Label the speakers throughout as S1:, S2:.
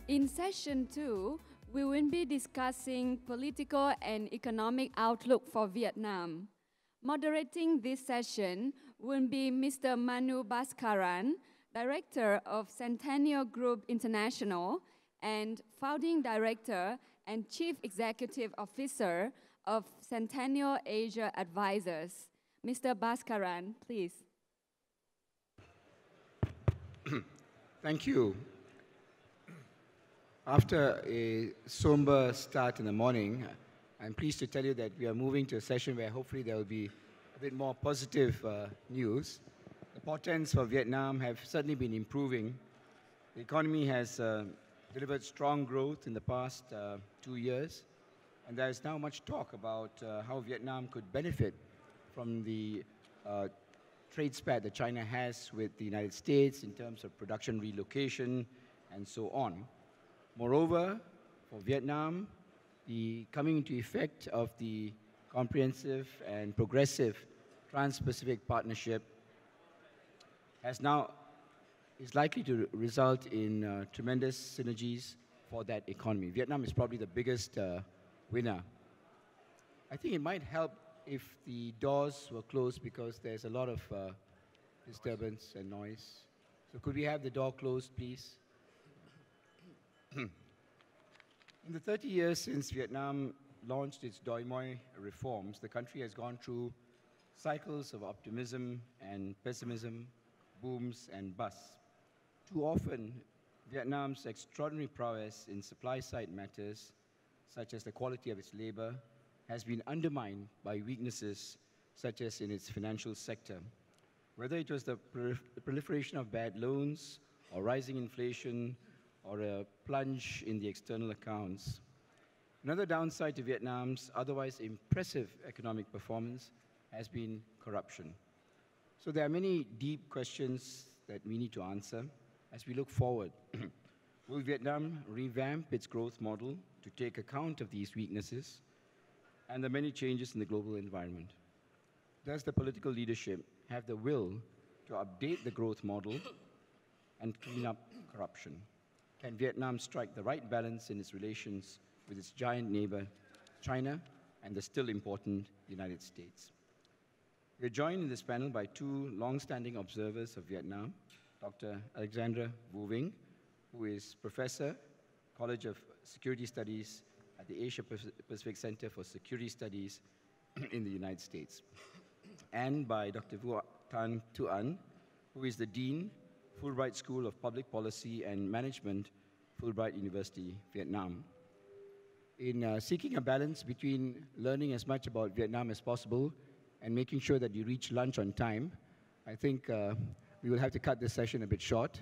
S1: In session 2, we will be discussing political and economic outlook for Vietnam. Moderating this session will be Mr. Manu Bhaskaran, Director of Centennial Group International and Founding Director and Chief Executive Officer of Centennial Asia Advisors. Mr. Bhaskaran, please.
S2: Thank you. After a somber start in the morning, I'm pleased to tell you that we are moving to a session where hopefully there will be a bit more positive news. The portents for Vietnam have certainly been improving. The economy has delivered strong growth in the past 2 years, and there is now much talk about how Vietnam could benefit from the trade spat that China has with the United States in terms of production relocation and so on. Moreover, for Vietnam, the coming into effect of the comprehensive and progressive Trans-Pacific Partnership is likely to result in tremendous synergies for that economy. Vietnam is probably the biggest winner. I think it might help if the doors were closed because there's a lot of disturbance and noise. So could we have the door closed, please? In the 30 years since Vietnam launched its Doi Moi reforms, the country has gone through cycles of optimism and pessimism, booms and busts. Too often, Vietnam's extraordinary prowess in supply-side matters, such as the quality of its labor, has been undermined by weaknesses such as in its financial sector. Whether it was the proliferation of bad loans or rising inflation or a plunge in the external accounts. Another downside to Vietnam's otherwise impressive economic performance has been corruption. So there are many deep questions that we need to answer as we look forward. Will Vietnam revamp its growth model to take account of these weaknesses and the many changes in the global environment? Does the political leadership have the will to update the growth model and clean up corruption? Can Vietnam strike the right balance in its relations with its giant neighbor, China, and the still important United States? We're joined in this panel by two long-standing observers of Vietnam, Dr. Alexandra Vu Vinh, who is Professor, College of Security Studies at the Asia Pacific Center for Security Studies in the United States, and by Dr. Vu Tan Tu An, who is the Dean, Fulbright School of Public Policy and Management, Fulbright University, Vietnam. In seeking a balance between learning as much about Vietnam as possible and making sure that you reach lunch on time, I think we will have to cut this session a bit short.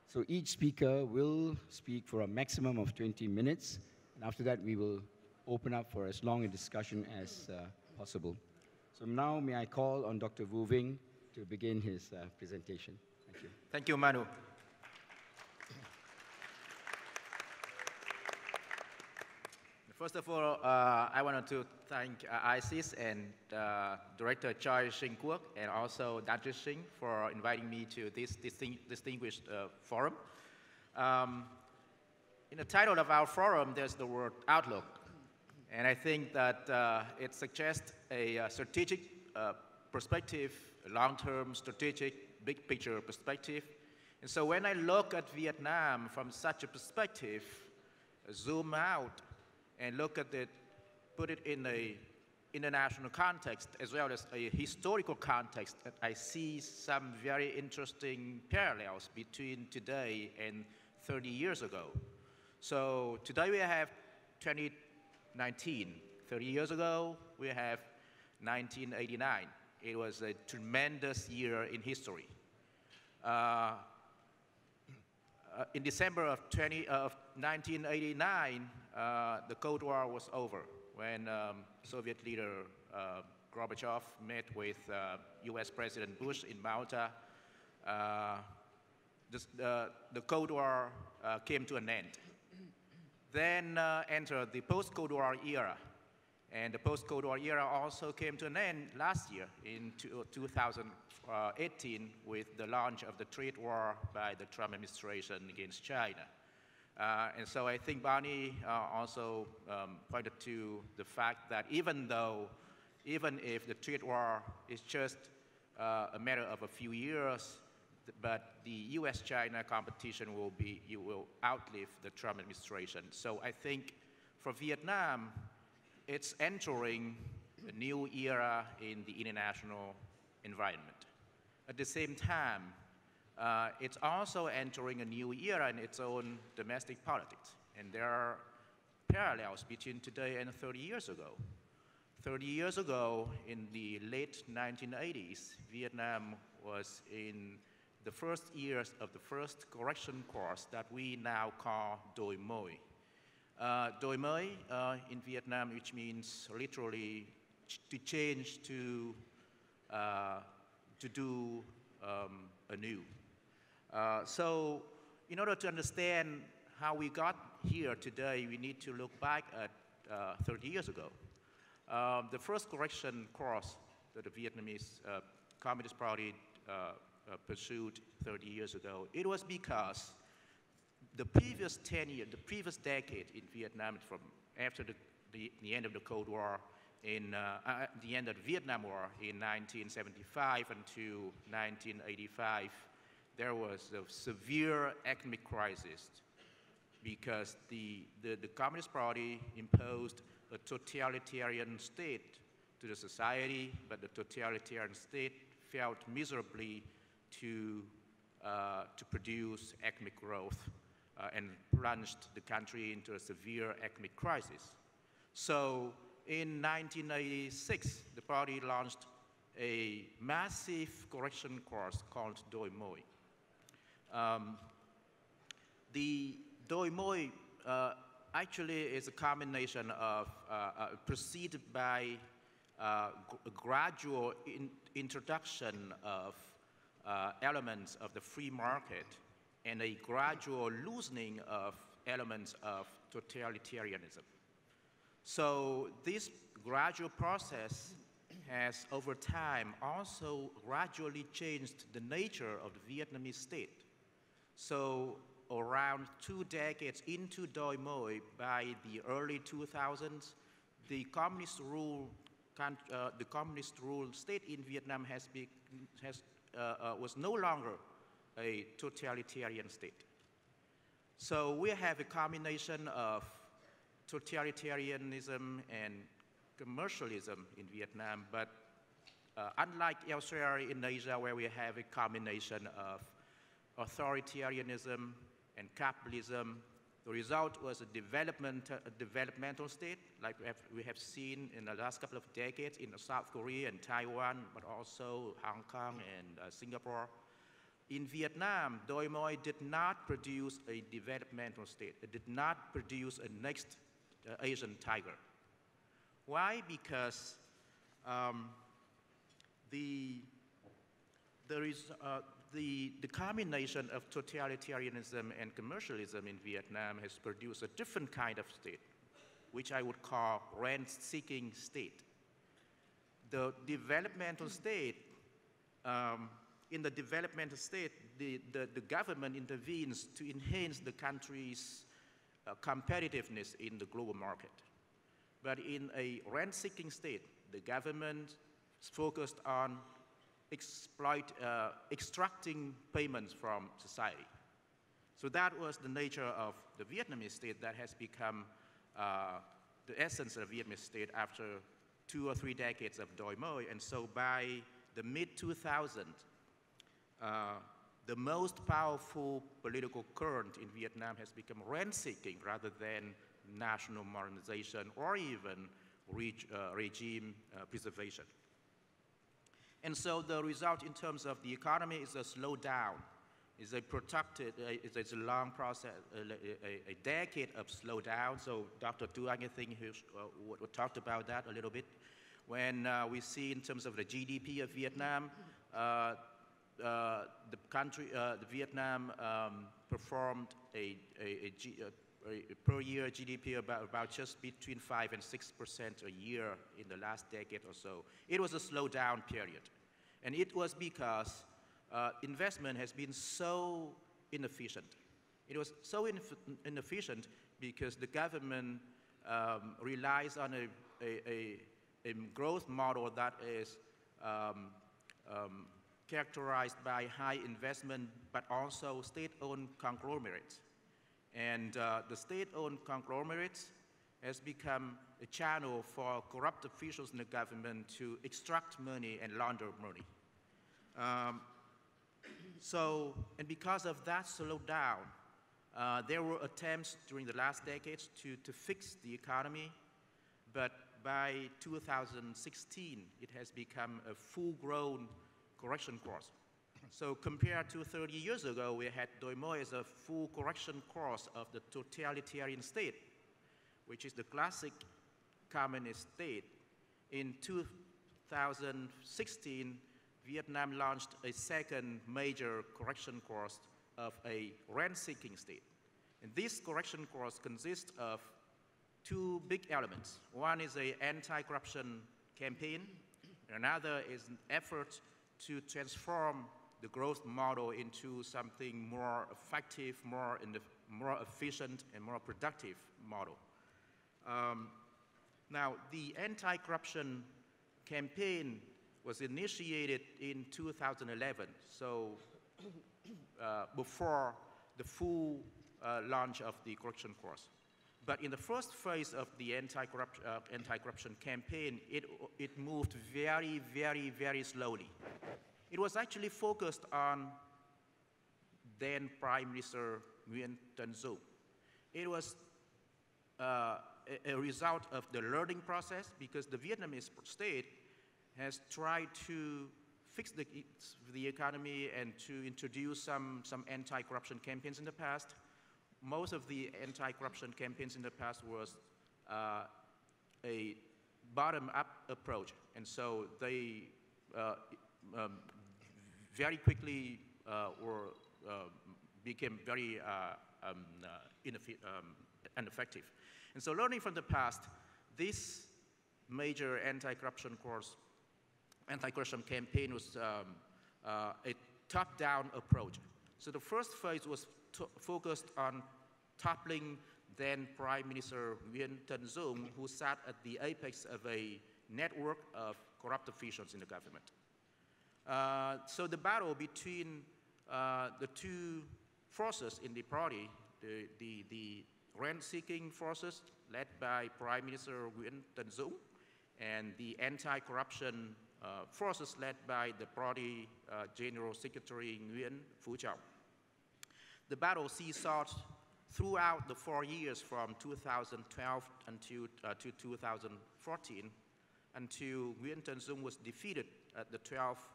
S2: So each speaker will speak for a maximum of 20 minutes, and after that we will open up for as long a discussion as possible. So now may I call on Dr. Vu Vinh to begin his presentation. Thank you.
S3: Thank you, Manu. First of all, I wanted to thank ISIS and Director Choi Shing-Kwok and also Dr. Singh for inviting me to this distinguished forum. In the title of our forum, there's the word outlook. And I think that it suggests a strategic perspective, a long-term strategic big picture perspective. And so when I look at Vietnam from such a perspective, zoom out and look at it, put it in a international context as well as a historical context, I see some very interesting parallels between today and 30 years ago. So today we have 2019. 30 years ago, we have 1989. It was a tremendous year in history. In December of 1989, the Cold War was over when Soviet leader Gorbachev met with US President Bush in Malta. The Cold War came to an end. Then entered the post-Cold War era. And the post-Cold War era also came to an end last year in 2018 with the launch of the trade war by the Trump administration against China. And so I think Barney also pointed to the fact that even if the trade war is just a matter of a few years, but the U.S.-China competition will outlive the Trump administration. So I think for Vietnam, it's entering a new era in the international environment. At the same time, it's also entering a new era in its own domestic politics. And there are parallels between today and 30 years ago. 30 years ago, in the late 1980s, Vietnam was in the first years of the first correction course that we now call Doi Moi. Doi Moi in Vietnam, which means literally to change to do anew. So in order to understand how we got here today, we need to look back at 30 years ago. The first correction course that the Vietnamese Communist Party pursued 30 years ago, it was because the previous 10 years, the previous decade in Vietnam, from after the end of the Cold War, the end of the Vietnam War in 1975 until 1985, there was a severe economic crisis because the Communist Party imposed a totalitarian state to the society, but the totalitarian state failed miserably to produce economic growth and plunged the country into a severe economic crisis. So in 1986, the party launched a massive correction course called Doi Moi. The Doi Moi actually is a combination of preceded by a gradual introduction of elements of the free market and a gradual loosening of elements of totalitarianism. So this gradual process has, over time, also gradually changed the nature of the Vietnamese state. So around 2 decades into Doi Moi, by the early 2000s, the communist rule state in Vietnam was no longer a totalitarian state. So we have a combination of totalitarianism and commercialism in Vietnam, but unlike elsewhere in Asia, where we have a combination of authoritarianism and capitalism, the result was a developmental state, like we have seen in the last couple of decades in South Korea and Taiwan, but also Hong Kong and Singapore. In Vietnam, Doi Moi did not produce a developmental state. It did not produce a next Asian tiger. Why? Because the combination of totalitarianism and commercialism in Vietnam has produced a different kind of state, which I would call rent-seeking state. The developmental state, in the developmental state, the government intervenes to enhance the country's competitiveness in the global market. But in a rent-seeking state, the government is focused on extracting payments from society. So that was the nature of the Vietnamese state that has become the essence of the Vietnamese state after 2 or 3 decades of Doi Moi. And so by the mid-2000s, the most powerful political current in Vietnam has become rent-seeking rather than national modernization or even regime preservation. And so the result in terms of the economy is a slowdown, is a protracted, it's a long process, a decade of slowdown. So Dr. Tu, I think, talked about that a little bit. When we see in terms of the GDP of Vietnam, Vietnam performed a per year GDP about just between 5% and 6% a year in the last decade or so. It was a slowdown period. And it was because investment has been so inefficient. It was so inefficient because the government relies on a growth model that is characterized by high investment, but also state-owned conglomerates. And the state-owned conglomerates has become a channel for corrupt officials in the government to extract money and launder money. And because of that slowdown, there were attempts during the last decades to fix the economy, but by 2016, it has become a full-grown correction course. So compared to 30 years ago, we had Doi Moi as a full correction course of the totalitarian state, which is the classic communist state. In 2016, Vietnam launched a second major correction course of a rent-seeking state. And this correction course consists of two big elements. One is an anti-corruption campaign, and another is an effort to transform the growth model into something more effective, more efficient, and more productive model. Now, the anti-corruption campaign was initiated in 2011, so before the full launch of the correction course. But in the first phase of the anti-corruption campaign, it moved very, very, very slowly. It was actually focused on then Prime Minister Nguyen Tân Dũng. It was a result of the learning process because the Vietnamese state has tried to fix the economy and to introduce some anti-corruption campaigns in the past. Most of the anti-corruption campaigns in the past was a bottom-up approach, and so they very quickly became very ineffective. And so learning from the past, this major anti-corruption campaign was a top-down approach. So the first phase was focused on toppling then Prime Minister Nguyen Tân Dũng, who sat at the apex of a network of corrupt officials in the government. So the battle between the two forces in the party, the rent-seeking forces led by Prime Minister Nguyen Tân Dũng, and the anti-corruption forces led by the party General Secretary Nguyen Phu Trọng. The battle seesawed throughout the 4 years from 2012 until 2014, until Nguyen Tân Dũng was defeated at the 12th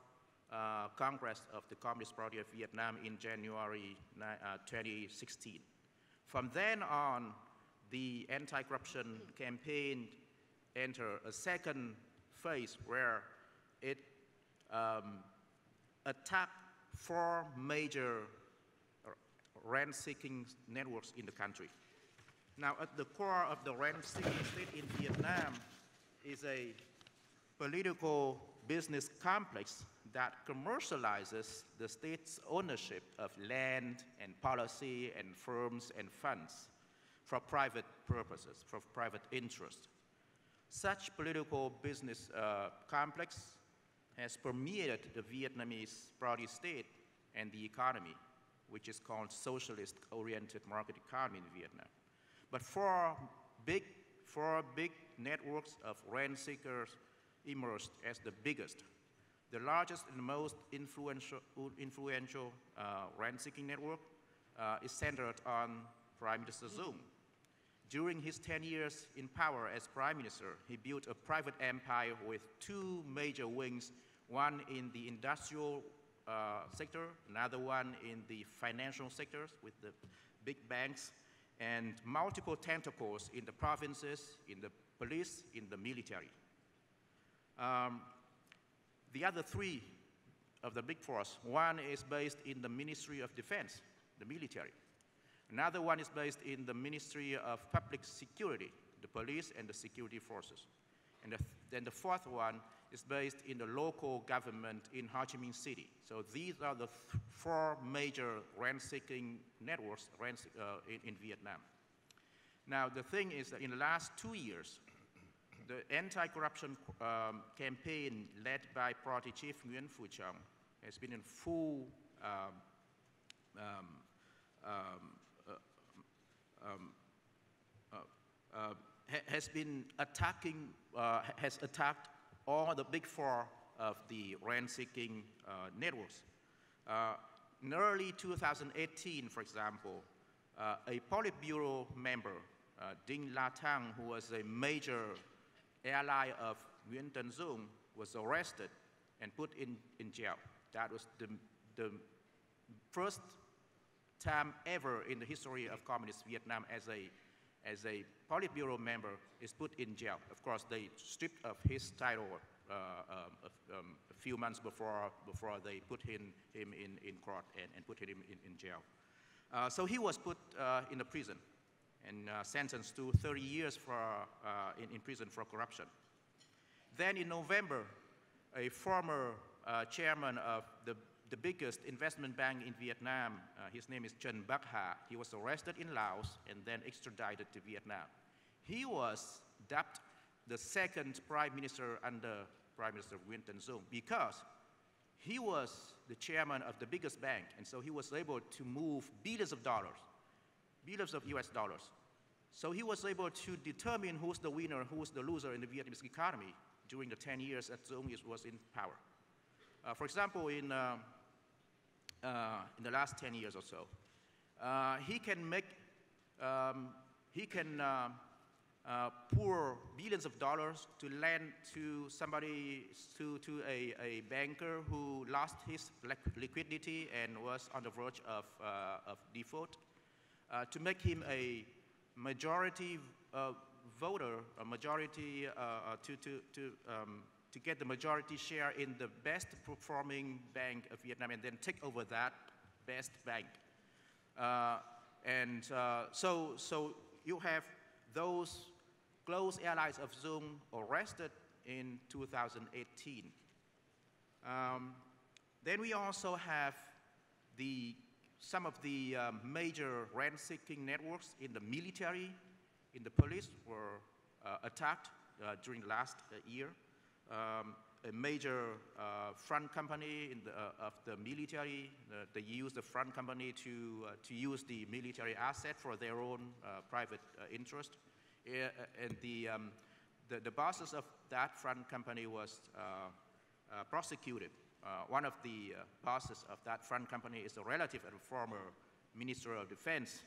S3: Congress of the Communist Party of Vietnam in January 2016. From then on, the anti-corruption campaign entered a second phase where it attacked 4 major rent-seeking networks in the country. Now, at the core of the rent-seeking state in Vietnam is a political business complex that commercializes the state's ownership of land and policy and firms and funds for private purposes, for private interest. Such political business complex has permeated the Vietnamese party state and the economy, which is called socialist-oriented market economy in Vietnam. But four big networks of rent seekers emerged as the biggest. The largest and most influential rent-seeking network is centered on Prime Minister Dũng. During his 10 years in power as Prime Minister, he built a private empire with 2 major wings, one in the industrial sector, another one in the financial sectors with the big banks, and multiple tentacles in the provinces, in the police, in the military. The other 3 of the big force, one is based in the Ministry of Defense, the military. Another one is based in the Ministry of Public Security, the police and the security forces. And then the 4th one is based in the local government in Ho Chi Minh City. So these are the four major rent-seeking networks in Vietnam. Now, the thing is that in the last 2 years, the anti-corruption campaign led by Party Chief Nguyen Phu Trong has been in full has attacked all the big four of the rent-seeking networks. In early 2018, for example, a Politburo member, Dinh La Thang, who was a major ally of Nguyen Tân Dung, was arrested and put in jail. That was the first time ever in the history of Communist Vietnam as a Politburo member is put in jail. Of course, they stripped of his title a few months before they put him in court and put him in jail. So he was put in a prison and sentenced to 30 years in prison for corruption. Then in November, a former chairman of the biggest investment bank in Vietnam, his name is Trần Bắc Hà, he was arrested in Laos and then extradited to Vietnam. He was dubbed the second prime minister under Prime Minister Nguyen Tân Dung because he was the chairman of the biggest bank, and so he was able to move billions of US dollars. So he was able to determine who's the winner, who's the loser in the Vietnamese economy during the 10 years that Dung was in power. For example, in the last 10 years or so, he can pour billions of dollars to lend to somebody, to a banker who lost his liquidity and was on the verge of default, to make him a majority voter, a majority to get the majority share in the best performing bank of Vietnam and then take over that best bank. So you have those close allies of Dung arrested in 2018. Then we also have some of the major rent-seeking networks in the military, in the police were attacked during the last year. A major front company of the military, they use the front company to use the military asset for their own private interest. And the bosses of that front company was prosecuted. One of the bosses of that front company is a relative of the former Minister of Defense,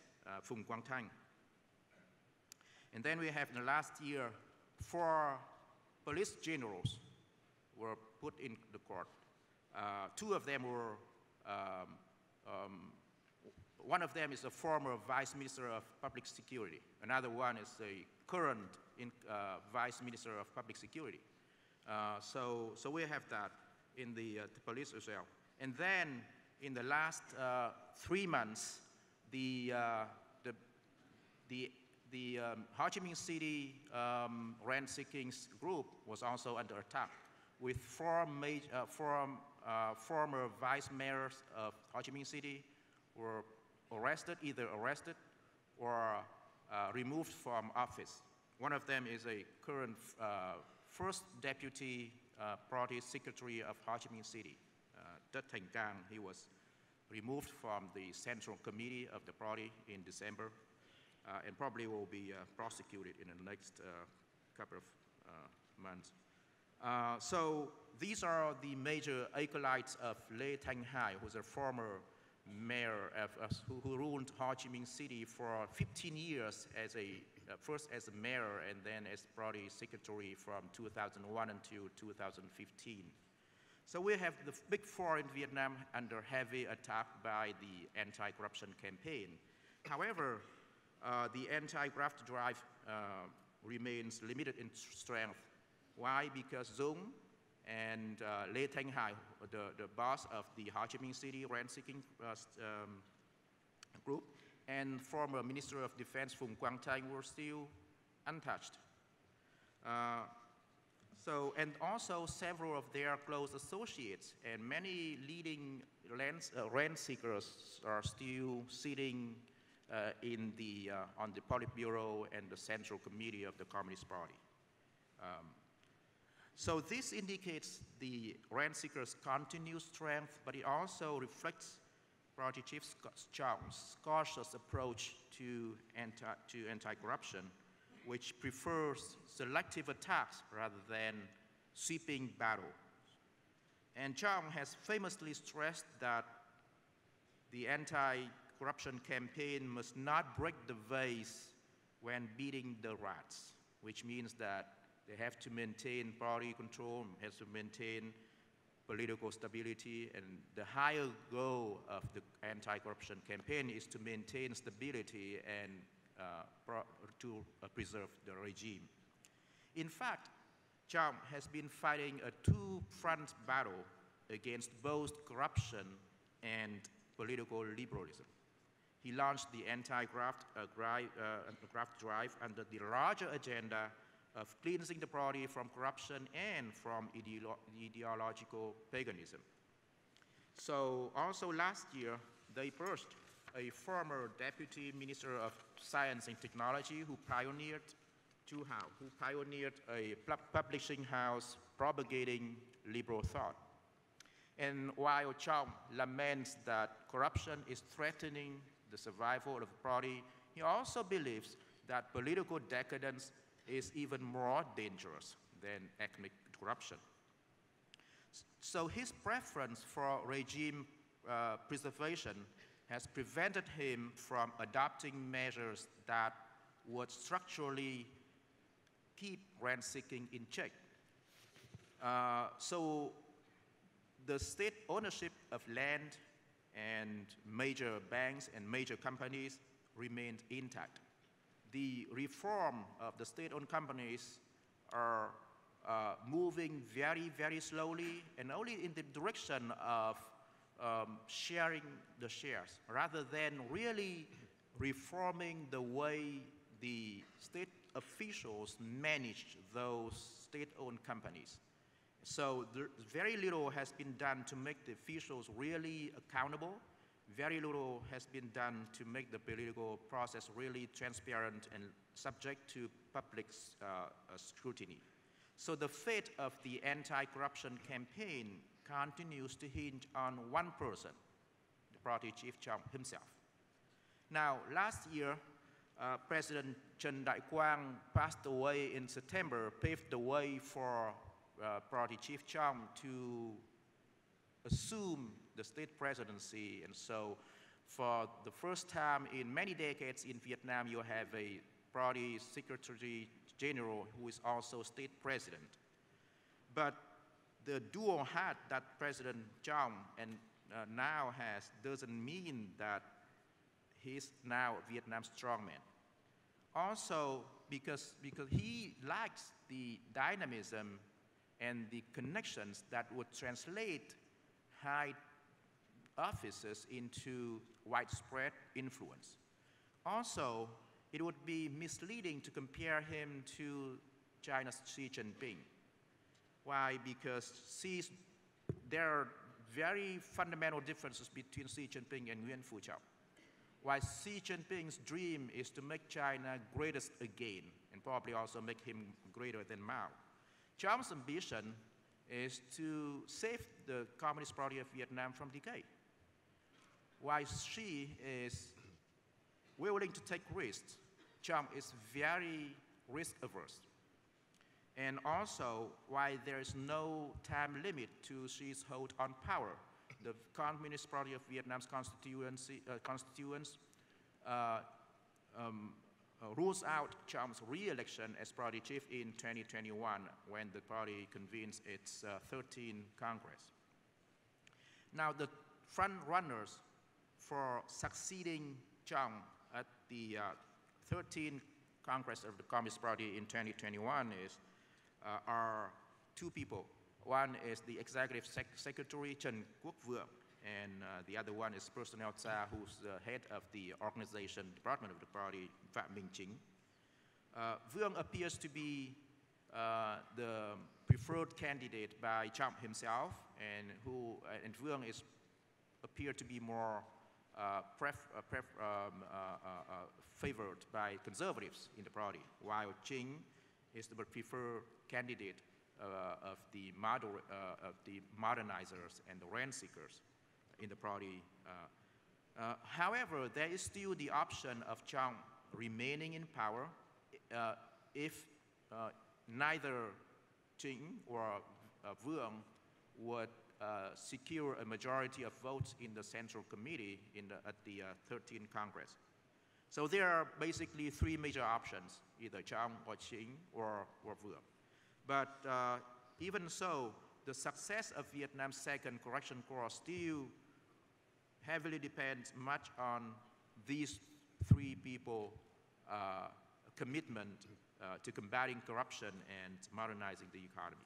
S3: Phung Quang Thanh. And then we have in the last year 4 police generals were put in the court. 2 of them were, one of them is a former Vice Minister of Public Security. Another one is a current Vice Minister of Public Security. So we have that in the police as well. And then in the last 3 months, the Ho Chi Minh City rent-seeking group was also under attack, with 4 former vice mayors of Ho Chi Minh City were either arrested or removed from office. One of them is a current first deputy party secretary of Ho Chi Minh City, Tet Thành Cang. He was removed from the central committee of the party in December. And probably will be prosecuted in the next couple of months. So these are the major acolytes of Lê Thanh Hai, who was a former mayor who ruled Ho Chi Minh City for 15 years first as a mayor and then as party secretary from 2001 until 2015. So we have the big 4 in Vietnam under heavy attack by the anti-corruption campaign. However, the anti-graft drive remains limited in strength. Why? Because Dung and Lê Thanh Hai, the boss of the Ho Chi Minh City rent-seeking group, and former Minister of Defense Phung Quang Thanh were still untouched. So, and also several of their close associates and many leading rent seekers are still sitting on the Politburo and the Central Committee of the Communist Party. So this indicates the rent seekers' continued strength, but it also reflects Party Chief Chong's cautious approach to anti-corruption, which prefers selective attacks rather than sweeping battle. And Chong has famously stressed that the anti-corruption campaign must not break the vase when beating the rats, which means that they have to maintain party control, has to maintain political stability, and the higher goal of the anti-corruption campaign is to maintain stability and to preserve the regime. In fact, Chong has been fighting a two-front battle against both corruption and political liberalism. He launched the anti-graft drive under the larger agenda of cleansing the party from corruption and from ideological paganism. So also last year, they purged a former deputy minister of science and technology who pioneered a publishing house propagating liberal thought. And while Chong laments that corruption is threatening the survival of the party, he also believes that political decadence is even more dangerous than ethnic corruption. So his preference for regime preservation has prevented him from adopting measures that would structurally keep rent-seeking in check. So the state ownership of land and major banks and major companies remained intact. The reform of the state-owned companies are moving very, very slowly and only in the direction of sharing the shares rather than really reforming the way the state officials manage those state-owned companies. So very little has been done to make the officials really accountable. Very little has been done to make the political process really transparent and subject to public scrutiny. So the fate of the anti-corruption campaign continues to hinge on one person, the party chief Chong himself. Now, last year, President Trần Đại Quang passed away in September, paved the way for party chief Chong to assume the state presidency. And so for the first time in many decades in Vietnam, you have a party secretary general who is also state president. But the dual hat that President Chong now has doesn't mean that he's now Vietnam's strongman. Also, because he lacks the dynamism and the connections that would translate high offices into widespread influence. Also, it would be misleading to compare him to China's Xi Jinping. Why? Because there are very fundamental differences between Xi Jinping and Nguyen Phu Trọng. While Xi Jinping's dream is to make China greatest again, and probably also make him greater than Mao, Chong's ambition is to save the Communist Party of Vietnam from decay. While Xi is willing to take risks, Chong is very risk-averse. And also, while there is no time limit to Xi's hold on power, the Communist Party of Vietnam's constituents rules out Chong's re-election as party chief in 2021 when the party convenes its 13th Congress. Now, the front runners for succeeding Chong at the 13th Congress of the Communist Party in 2021 are two people. One is the Executive Secretary Trần Quốc Vượng, and the other one is Personnel Cha, who's the head of the organization department of the party, Phạm Minh Chính. Vượng appears to be the preferred candidate by Trump himself, and Vương appeared to be more favored by conservatives in the party, while Ching is the preferred candidate of the modernizers and the rent seekers in the party. However, there is still the option of Chang remaining in power if neither Ching or Vương would secure a majority of votes in the Central Committee at the 13th Congress. So there are basically three major options, either Chang or Ching or Vương. But even so, the success of Vietnam's second correction course still heavily depends much on these three people commitment to combating corruption and modernizing the economy.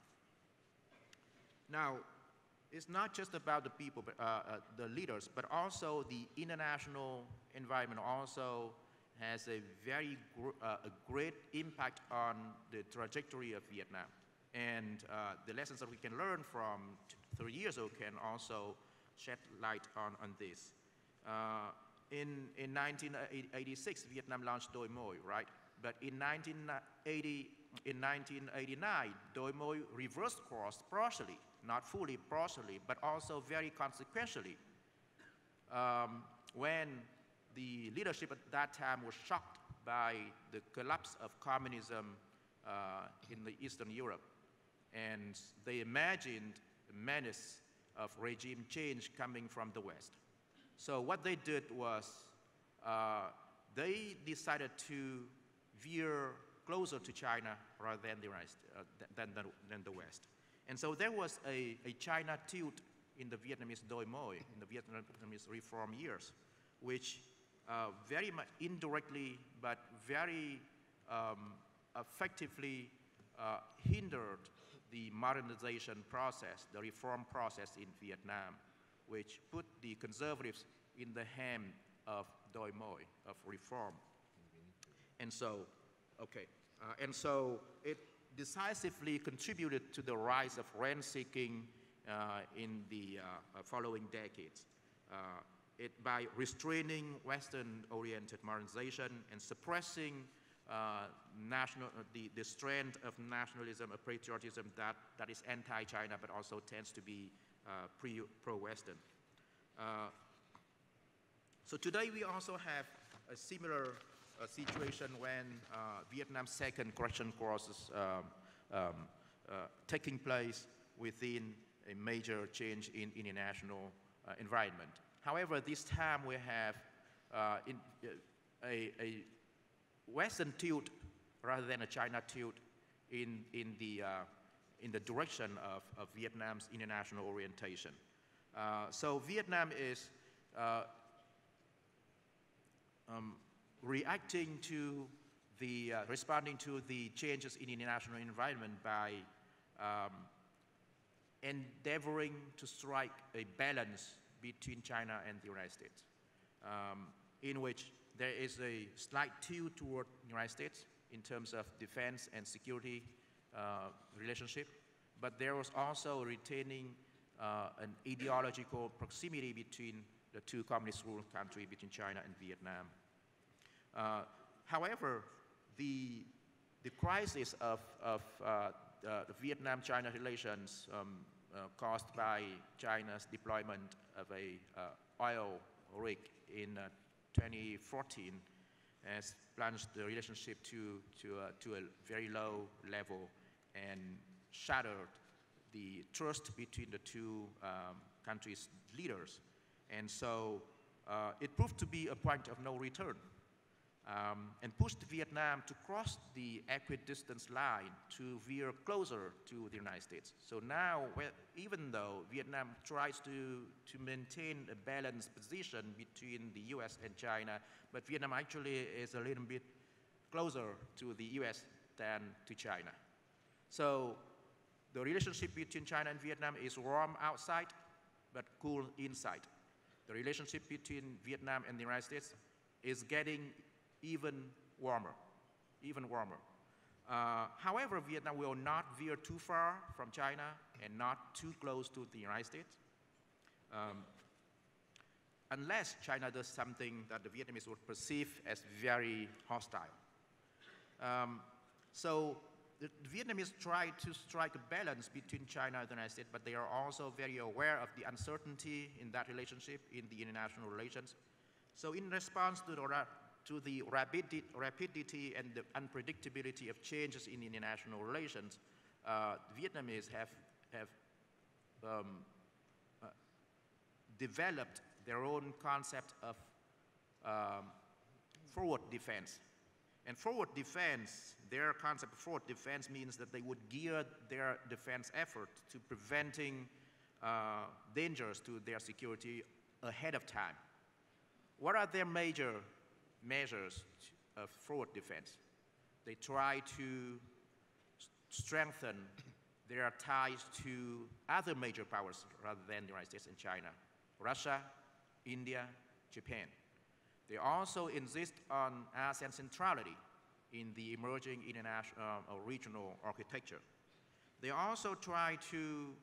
S3: Now, it's not just about the people, the leaders, but also the international environment also has a very a great impact on the trajectory of Vietnam. And the lessons that we can learn from 3 years ago can also shed light on this. In 1986, Vietnam launched Doi Moi, right? But in 1989, Doi Moi reversed course partially, not fully, partially, but also very consequentially, when the leadership at that time was shocked by the collapse of communism in the Eastern Europe. And they imagined the menace of regime change coming from the West. So what they did was they decided to veer closer to China rather than the West. And so there was a China tilt in the Vietnamese Doi Moi, in the Vietnamese reform years, which very much indirectly but very effectively hindered the modernization process, the reform process in Vietnam, which put the conservatives in the hand of Doi Moi, of reform. And so, it decisively contributed to the rise of rent-seeking in the following decades. By restraining Western-oriented modernization and suppressing the strength of nationalism, of patriotism that is anti-China but also tends to be pro-Western. So today we also have a similar situation when Vietnam's second correction course is taking place within a major change in international environment. However, this time we have a Western tilt rather than a China tilt in the direction of Vietnam's international orientation. So Vietnam is responding to the changes in international environment by endeavoring to strike a balance between China and the United States, in which there is a slight tilt toward the United States in terms of defense and security relationship, but there was also retaining an ideological proximity between the two communist-ruled countries, between China and Vietnam. However, the crisis of the Vietnam-China relations caused by China's deployment of a oil rig in 2014 has plunged the relationship to a very low level and shattered the trust between the two countries' leaders. And so it proved to be a point of no return and pushed Vietnam to cross the equidistance line to veer closer to the United States. So now, even though Vietnam tries to maintain a balanced position between the US and China, but Vietnam actually is a little bit closer to the US than to China. So the relationship between China and Vietnam is warm outside, but cool inside. The relationship between Vietnam and the United States is getting even warmer, even warmer. However, Vietnam will not veer too far from China and not too close to the United States. Unless China does something that the Vietnamese would perceive as very hostile. So the Vietnamese try to strike a balance between China and the United States, but they are also very aware of the uncertainty in that relationship, in the international relations. So in response to the rapidity and the unpredictability of changes in international relations, Vietnamese have developed their own concept of forward defense. And forward defense, their concept of forward defense means that they would gear their defense effort to preventing dangers to their security ahead of time. What are their major measures of forward defense? They try to strengthen their ties to other major powers rather than the United States and China: Russia, India, Japan. They also insist on ASEAN centrality in the emerging international or regional architecture. They also try to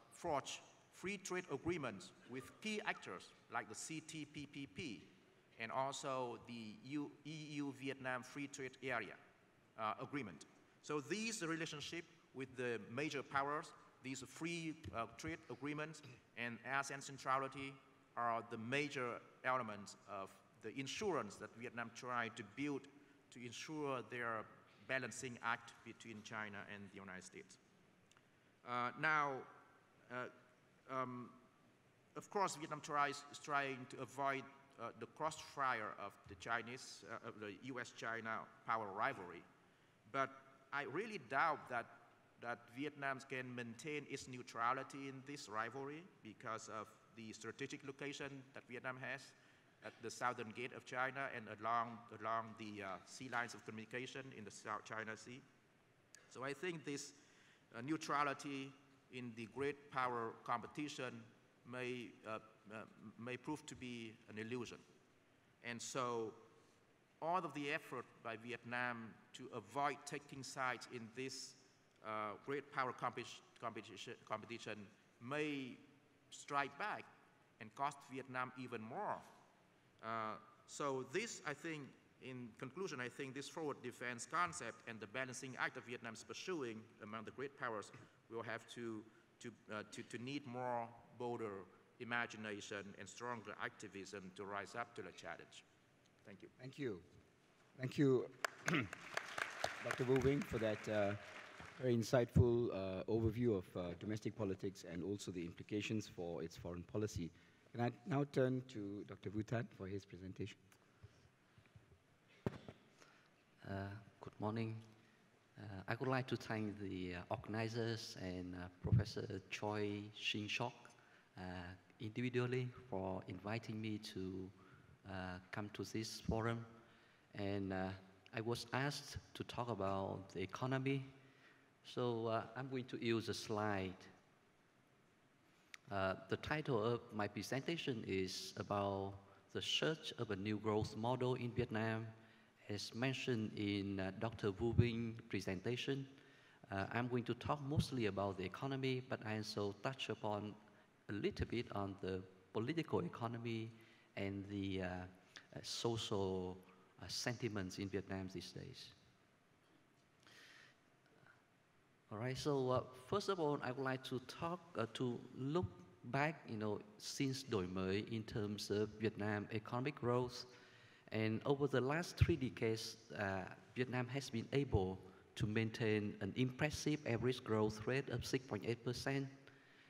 S3: forge free trade agreements with key actors like the CPTPP and also the EU-Vietnam Free Trade Area Agreement. So these relationships with the major powers, these free trade agreements and ASEAN centrality are the major elements of the insurance that Vietnam tried to build to ensure their balancing act between China and the United States. Of course, Vietnam is trying to avoid the crossfire of the the U.S.-China power rivalry. But I really doubt that Vietnam can maintain its neutrality in this rivalry because of the strategic location that Vietnam has at the southern gate of China and along the sea lines of communication in the South China Sea. So I think this neutrality in the great power competition may prove to be an illusion. And so all of the effort by Vietnam to avoid taking sides in this great power competition may strike back and cost Vietnam even more. So this, I think, in conclusion, I think this forward defense concept and the balancing act of Vietnam's pursuing among the great powers will have to need more bolder imagination and stronger activism to rise up to the challenge. Thank you.
S2: Thank you. Thank you, Dr. Wu Wing, for that very insightful overview of domestic politics and also the implications for its foreign policy. Can I now turn to Dr. Vu Tan for his presentation?
S4: Good morning. I would like to thank the organizers and Professor Choi Shin-sok individually for inviting me to come to this forum. And I was asked to talk about the economy. So I'm going to use a slide. The title of my presentation is about the search of a new growth model in Vietnam. As mentioned in Dr. Wu Wing's presentation, I'm going to talk mostly about the economy, but I also touch upon a little bit on the political economy and the social sentiments in Vietnam these days. All right, so first of all, I would like to look back, since đổi mới in terms of Vietnam economic growth. And over the last 3 decades, Vietnam has been able to maintain an impressive average growth rate of 6.8%,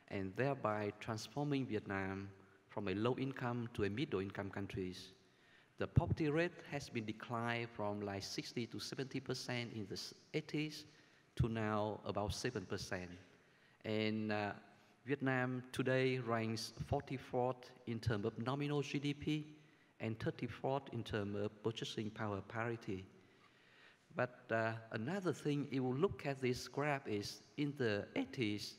S4: and thereby transforming Vietnam from a low-income to a middle-income country. The poverty rate has been declined from like 60 to 70% in the 80s to now about 7%. And Vietnam today ranks 44th in terms of nominal GDP and 34th in terms of purchasing power parity. But another thing, if you look at this graph, is in the 80s,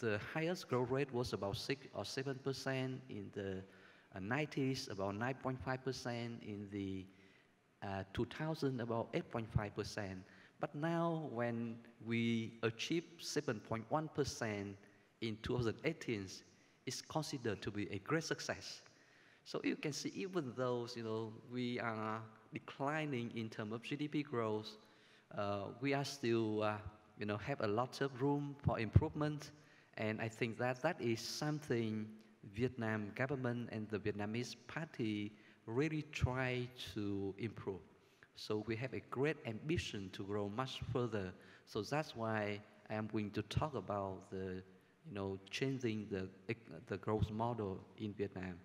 S4: the highest growth rate was about 6 or 7%, in the 90s about 9.5%, in the 2000 about 8.5%. But now when we achieve 7.1% in 2018, it's considered to be a great success. So you can see even though we are declining in terms of GDP growth, we are still have a lot of room for improvement. And I think that that is something Vietnam government and the Vietnamese party really try to improve. So we have a great ambition to grow much further. So that's why I am going to talk about the, changing the growth model in Vietnam.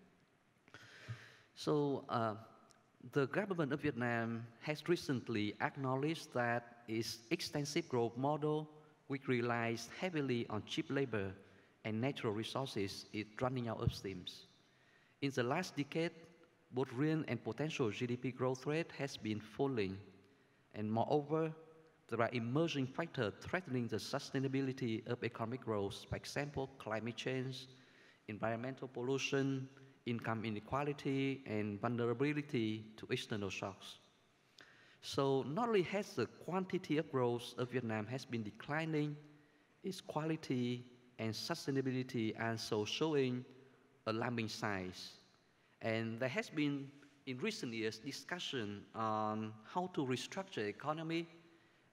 S4: So the government of Vietnam has recently acknowledged that its extensive growth model, which relies heavily on cheap labor and natural resources, is running out of steam. In the last decade, both real and potential GDP growth rate has been falling. And moreover, there are emerging factors threatening the sustainability of economic growth, for example, climate change, environmental pollution, income inequality, and vulnerability to external shocks. So not only has the quantity of growth of Vietnam has been declining, its quality and sustainability are also showing alarming signs. And there has been, in recent years, discussion on how to restructure the economy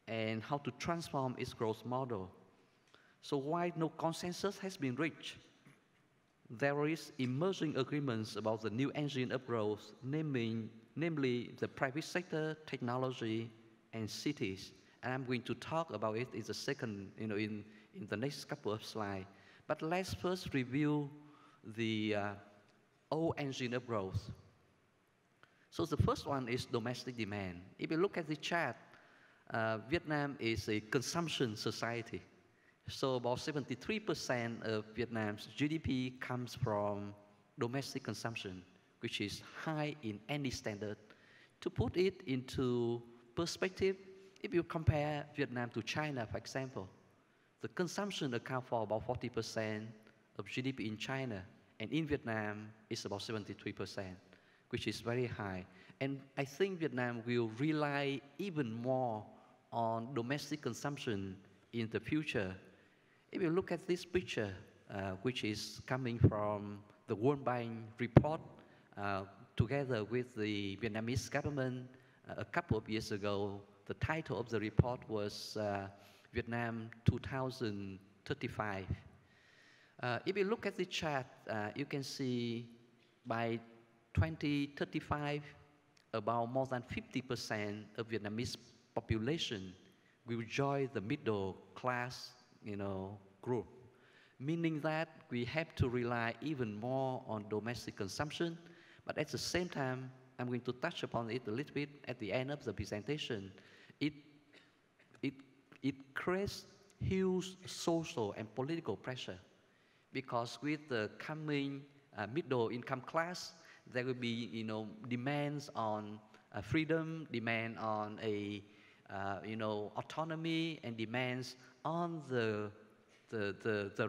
S4: and how to transform its growth model. So while no consensus has been reached, there is emerging agreements about the new engine of growth, namely the private sector, technology, and cities. And I'm going to talk about it in the second, in the next couple of slides. But let's first review the old engine of growth. So the first one is domestic demand. If you look at the chart, Vietnam is a consumption society. So about 73% of Vietnam's GDP comes from domestic consumption, which is high in any standard. To put it into perspective, if you compare Vietnam to China, for example, the consumption accounts for about 40% of GDP in China, and in Vietnam, it's about 73%, which is very high. And I think Vietnam will rely even more on domestic consumption in the future. If you look at this picture, which is coming from the World Bank report, together with the Vietnamese government a couple of years ago, the title of the report was Vietnam 2035. If you look at the chart, you can see by 2035, about more than 50% of Vietnamese population will join the middle class, group, meaning that we have to rely even more on domestic consumption. But at the same time, I'm going to touch upon it a little bit at the end of the presentation. It creates huge social and political pressure, because with the coming middle income class, there will be demands on freedom, demand on autonomy, and demands on the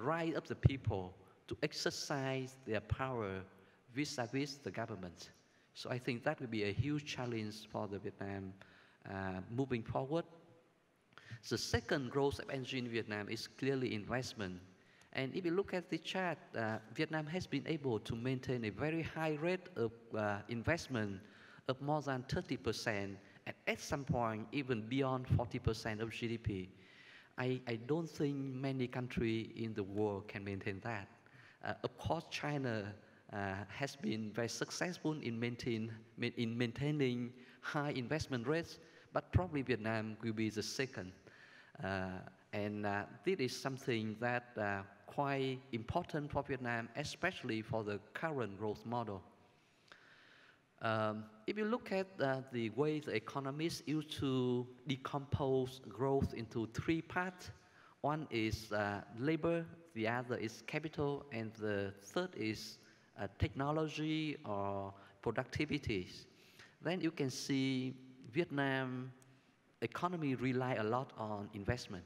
S4: right of the people to exercise their power vis-a-vis the government. So I think that will be a huge challenge for the Vietnam moving forward. The second growth engine in Vietnam is clearly investment. And if you look at the chart, Vietnam has been able to maintain a very high rate of investment of more than 30%, and at some point even beyond 40% of GDP. I don't think many countries in the world can maintain that. Of course, China has been very successful in maintaining high investment rates, but probably Vietnam will be the second. This is something that quite important for Vietnam, especially for the current growth model. If you look at the way the economists used to decompose growth into three parts, one is labor, the other is capital, and the third is technology or productivity. Then you can see Vietnam economy rely a lot on investment.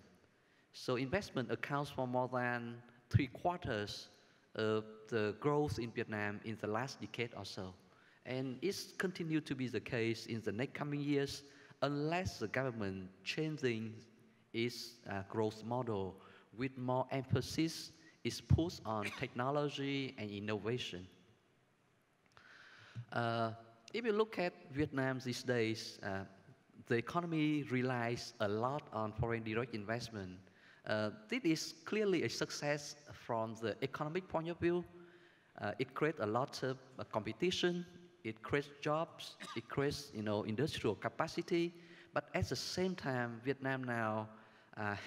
S4: So investment accounts for more than 3/4 of the growth in Vietnam in the last decade or so. And it's continued to be the case in the next coming years unless the government changing its growth model with more emphasis is put on technology and innovation. If you look at Vietnam these days, the economy relies a lot on foreign direct investment. This is clearly a success from the economic point of view. It creates a lot of competition, it creates jobs, it creates industrial capacity, but at the same time, Vietnam now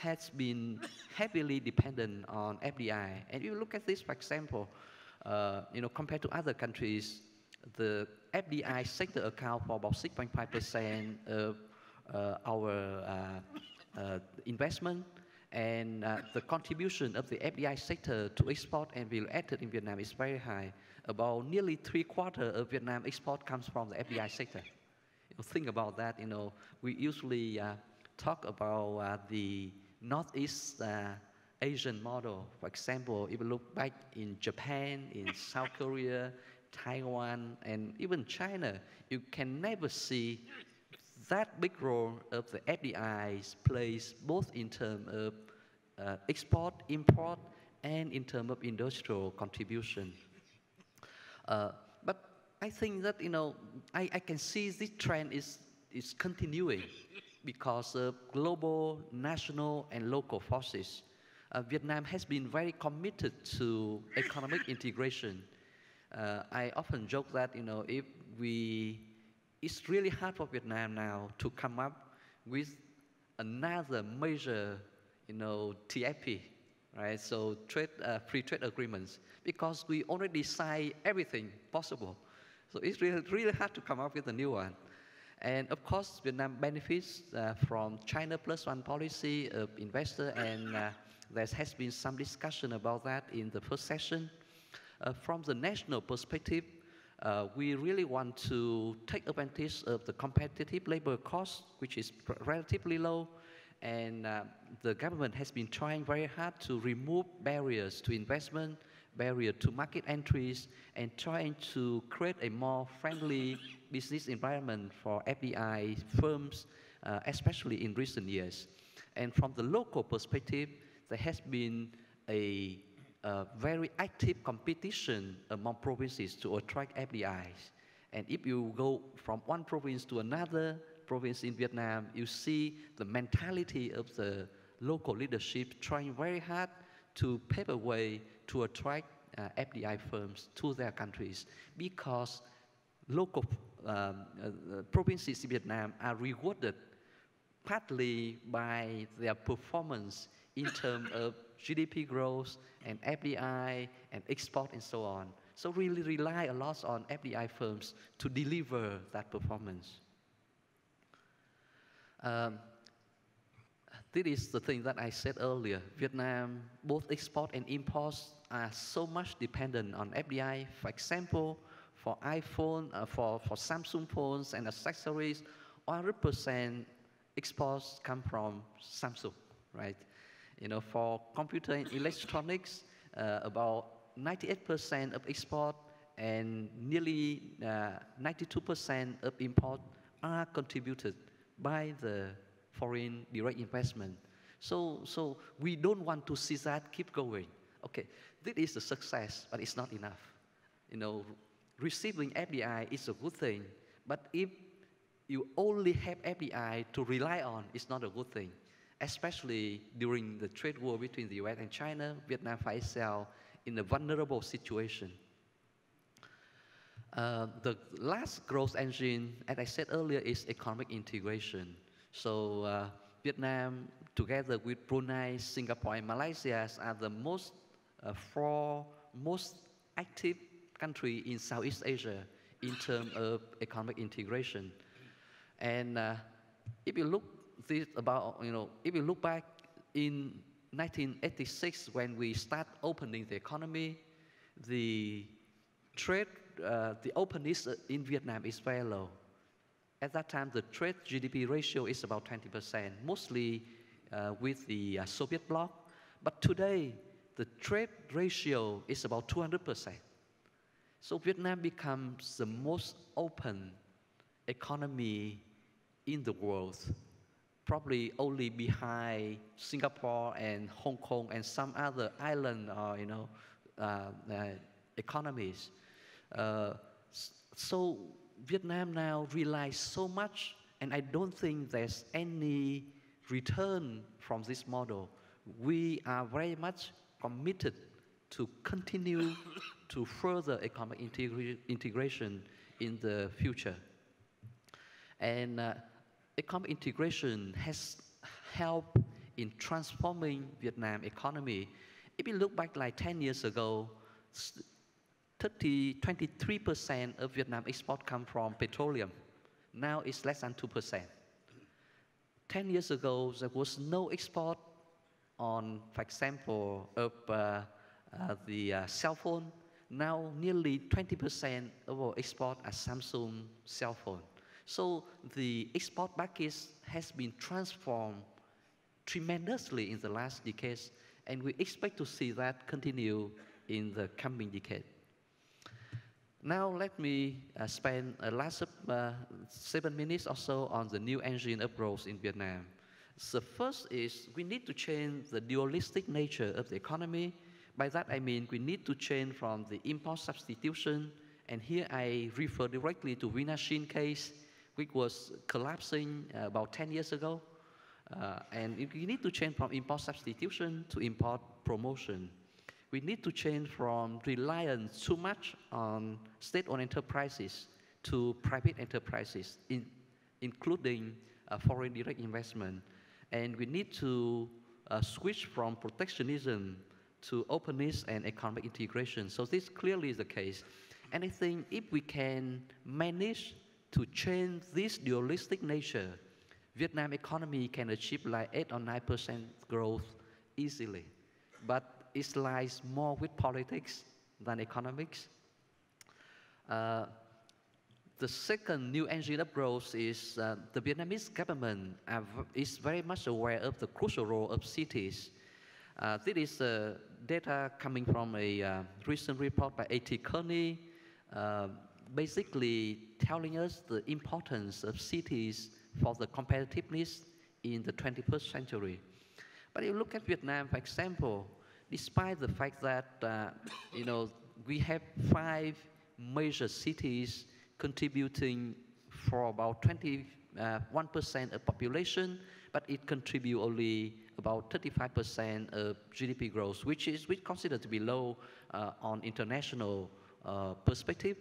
S4: has been heavily dependent on FDI. And if you look at this, for example, compared to other countries, the FDI sector accounts for about 6.5% of our investment, and the contribution of the FDI sector to export and value added in Vietnam is very high. About nearly 3/4 of Vietnam export comes from the FDI sector. Think about that. We usually talk about the Northeast Asian model. For example, if you look back in Japan, in South Korea, Taiwan, and even China, you can never see that big role of the FDIs plays both in terms of export, import, and in terms of industrial contribution. But I think that I can see this trend is continuing because of global, national, and local forces. Vietnam has been very committed to economic integration. I often joke that it's really hard for Vietnam now to come up with another major TFP, right? So free trade agreements, because we already signed everything possible. So it's really hard to come up with a new one. And of course, Vietnam benefits from China Plus One policy of investor, and there has been some discussion about that in the first session. From the national perspective, we really want to take advantage of the competitive labor cost, which is relatively low, and the government has been trying very hard to remove barriers to investment, barriers to market entries, and trying to create a more friendly business environment for FDI firms, especially in recent years. And from the local perspective, there has been a very active competition among provinces to attract FDIs. And if you go from one province to another province in Vietnam, you see the mentality of the local leadership trying very hard to pave a way to attract FDI firms to their countries, because local provinces in Vietnam are rewarded partly by their performance in terms of GDP growth and FDI and export and so on. So really rely a lot on FDI firms to deliver that performance. This is the thing that I said earlier. Vietnam, both export and imports are so much dependent on FDI. For example, for iPhone, for Samsung phones and accessories, 100% exports come from Samsung, right? For computer and electronics, about 98% of export and nearly 92% of import are contributed by the foreign direct investment. So we don't want to see that keep going. Okay, this is a success, but it's not enough. Receiving FDI is a good thing, but if you only have FDI to rely on, it's not a good thing. Especially during the trade war between the US and China, Vietnam finds itself in a vulnerable situation. The last growth engine, as I said earlier, is economic integration. So Vietnam, together with Brunei, Singapore, and Malaysia, are the four most active countries in Southeast Asia in terms of economic integration. And if you look if you look back in 1986, when we start opening the economy, the openness in Vietnam is very low. At that time, the trade GDP ratio is about 20%, mostly with the Soviet bloc. But today, the trade ratio is about 200%. So Vietnam becomes the most open economy in the world, probably only behind Singapore and Hong Kong and some other island or economies. Uh, so Vietnam now relies so much, and I don't think there's any return from this model. We are very much committed to continue to further economic integration in the future. And economic integration has helped in transforming Vietnam economy. If you look back like 10 years ago, 23% of Vietnam export come from petroleum. Now it's less than 2%. 10 years ago, there was no export on, for example, of the cell phone. Now nearly 20% of our export are Samsung cell phone. So the export market has been transformed tremendously in the last decades, and we expect to see that continue in the coming decade. Now let me spend the last 7 minutes or so on the new engine of growth in Vietnam. The first is we need to change the dualistic nature of the economy. By that I mean we need to change from the import substitution, and here I refer directly to Vinashin case, which was collapsing about 10 years ago. And we need to change from import substitution to import promotion. We need to change from reliance too much on state-owned enterprises to private enterprises, including foreign direct investment. And we need to switch from protectionism to openness and economic integration. So this clearly is the case. And I think if we can manage to change this dualistic nature, Vietnam economy can achieve like 8 or 9% growth easily. But it lies more with politics than economics. The second new engine of growth is the Vietnamese government is very much aware of the crucial role of cities. This is data coming from a recent report by A.T. Kearney, basically telling us the importance of cities for the competitiveness in the 21st century. But if you look at Vietnam, for example, despite the fact that we have 5 major cities contributing for about 21% of population, but it contributes only about 35% of GDP growth, which we consider to be low on international perspective.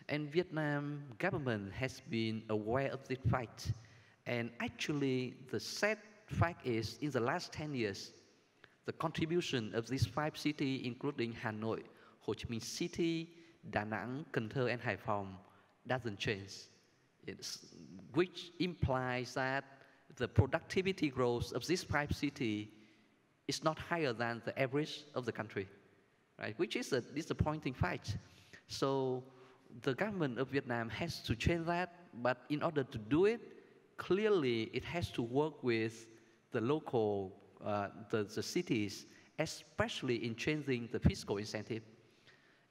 S4: And Vietnam government has been aware of this fact. And actually, the sad fact is, in the last 10 years, the contribution of these 5 cities, including Hanoi, Ho Chi Minh City, Da Nang, Cần Thơ, and Hải Phòng, doesn't change. Which implies that the productivity growth of these 5 cities is not higher than the average of the country, right? Which is a disappointing fact. So the government of Vietnam has to change that, but in order to do it, clearly it has to work with the local, the cities, especially in changing the fiscal incentive.